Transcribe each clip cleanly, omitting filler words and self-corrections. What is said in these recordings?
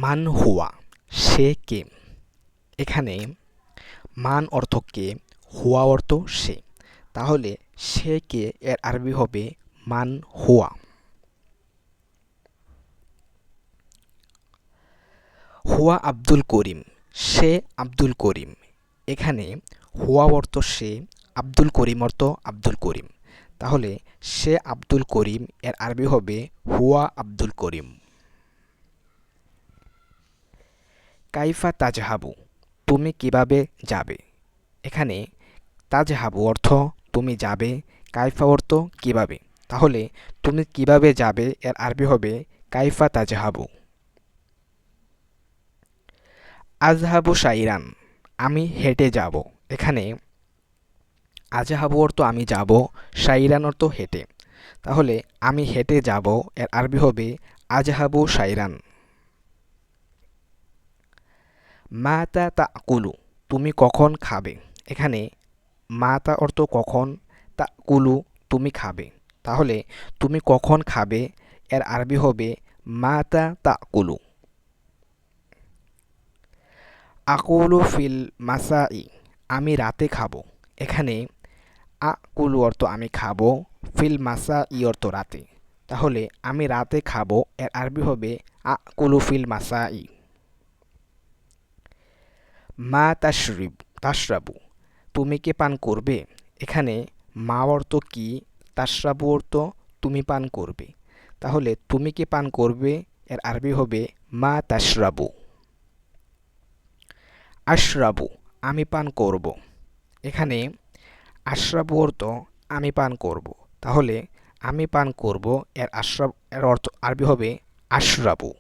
মান হুয়া, সে কে। এখানে মান অর্থ কে, হুয়া অর্থ সে। তাহলে সে কে এর আরবি হবে মান হুয়া। হুয়া আব্দুল করিম, সে আব্দুল করিম। এখানে হুয়া অর্থ সে, আব্দুল করিম অর্থ আব্দুল করিম। তাহলে সে আব্দুল করিম এর আরবি হবে হুয়া আব্দুল করিম। কাইফা তাজহাবু, তুমি কিভাবে যাবে। এখানে তাজহাবু অর্থ তুমি যাবে, কাইফা অর্থ কিভাবে। তাহলে তুমি কিভাবে যাবে এর আরবি হবে কাইফা তাজহাবু। আজহাবু সাইরান, আমি হেঁটে যাব। এখানে আজহাবু অর্থ আমি যাব, সাইরান অর্থ হেঁটে। তাহলে আমি হেঁটে যাব এর আরবি হবে আজহাবু সাইরান। মাতা তাকুলু, তুমি কখন খাবে। এখানে মাতা অর্থ কখন, তাকুলু তুমি খাবে। তাহলে তুমি কখন খাবে এর আরবি হবে মাতা তাকুলু। আকুলু ফিল মাসাই, আমি রাতে খাবো। এখানে আকুলু অর্থ আমি খাবো, ফিল মাসাই অর্থ রাতে। তাহলে আমি রাতে খাবো এর আরবি হবে আকুলু ফিল মাসাই। মা তাশরাবু, তুমি কি পান করবে। এখানে মা অর্থ কি, তাশরাবু অর্থ তুমি পান করবে। তাহলে তুমি কি পান করবে এর আরবি হবে মা তাশরাবু। আশরাবু, আমি পান করব। এখানে আশরাবু অর্থ আমি পান করব। তাহলে আমি পান করব এর অর্থ আরবি হবে আশরাবু।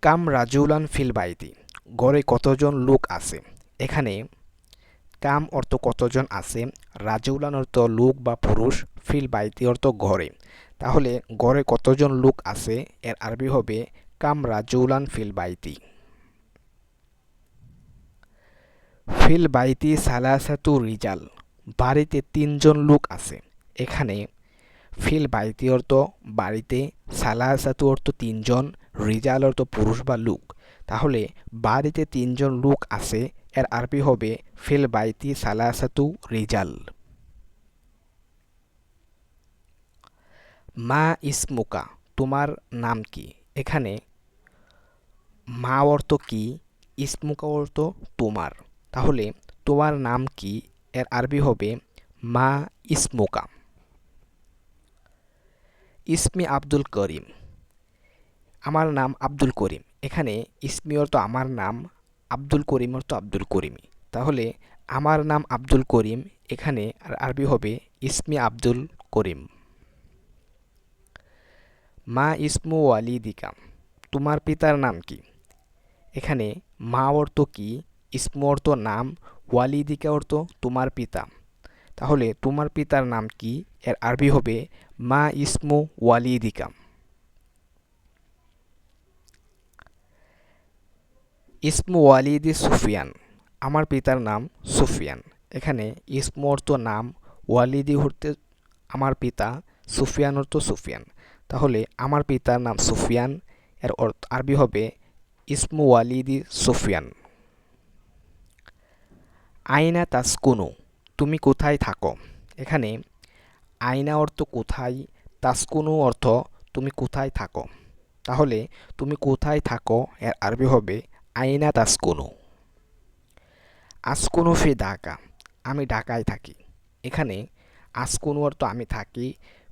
কাম রাজুলান ফিল বাইতি, ঘরে কতজন লোক আছে। এখানে কাম অর্থ কতজন আছে, রাজউলান অর্থ লোক বা পুরুষ, ফিল বাইতি অর্থ ঘরে। তাহলে ঘরে কতজন লোক আছে এর আরবি হবে কাম রাজউলান ফিল বাইতি। ফিল বাইতি সালাসাতু রিজাল, বাড়িতে তিনজন লোক আছে। এখানে ফিল বাইতি অর্থ বাড়িতে, সালাসাতু অর্থ তিনজন, রিজাল অর্থ পুরুষ বা লোক। তাহলে বাড়িতে তিনজন লোক আছে এর আরবি হবে ফিল বাইতি সালাসাতু রিজাল। মা ইসমুকা, তোমার নাম কি। এখানে মা অর্থ কি, ইসমুকা অর্থ তোমার। তাহলে তোমার নাম কি এর আরবি হবে মা ইসমুকা। ইসমি আব্দুল করিম, আমার নাম আব্দুল করিম। এখানে ইসমি অর্থ আমার নাম, আব্দুল করিম অর্থ আব্দুল করিমই। তাহলে আমার নাম আব্দুল করিম এখানে আর আরবি হবে ইসমি আব্দুল করিম। মা ইসমু ওয়ালিদিকা, তোমার পিতার নাম কি। এখানে মা অর্থ কি, ইসমু অর্থ নাম, ওয়ালিদিকা অর্থ তোমার পিতা। তাহলে তোমার পিতার নাম কি এর আরবি হবে মা ইসমু ওয়ালিদিকা। ইসমু ওয়ালিদি সুফিয়ান, আমার পিতার নাম সুফিয়ান। এখানে ইসমু অর্থ নাম, ওয়ালিদি হতে আমার পিতা, সুফিয়ান অর্থ সুফিয়ান। তাহলে আমার পিতার নাম সুফিয়ান এর আরবি হবে ইসমু ওয়ালিদি সুফিয়ান। আইনা তাসকুনু, তুমি কোথায় থাকো। এখানে আইনা অর্থ কোথায়, তাসকুনু অর্থ তুমি কোথায় থাকো। তাহলে তুমি কোথায় থাকো এর আরবি হবে আইনা তাসকুনু। আসকুনু ফি ঢাকা, আমি ঢাকায় থাকি। এখানে আসকুনু অর্থ আমি থাকি,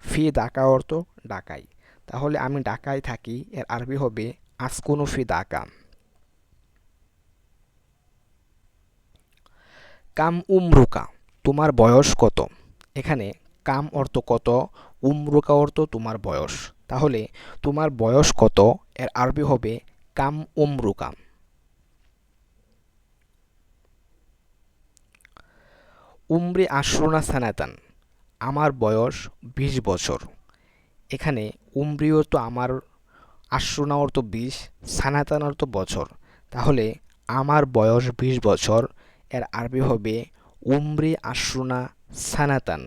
ফি ঢাকা অর্থ ঢাকায়। তাহলে আমি ঢাকায় থাকি এর আরবি হবে আসকুনু ফি ঢাকা। কাম উমরুকা, তোমার বয়স কত। এখানে কাম অর্থ কত, উমরুকা অর্থ তোমার বয়স। তাহলে তোমার বয়স কত এর আরবি হবে কাম উমরুকা। উমরি আশরুনা সানাতান, আমার বয়স ২০ বছর। এখানে উমরি অর্থ আমার, আশরুনা অর্থ ২০, সানাতান অর্থ বছর। তাহলে আমার বয়স ২০ বছর এর আরবি হবে উমরি আশরুনা সানাতান।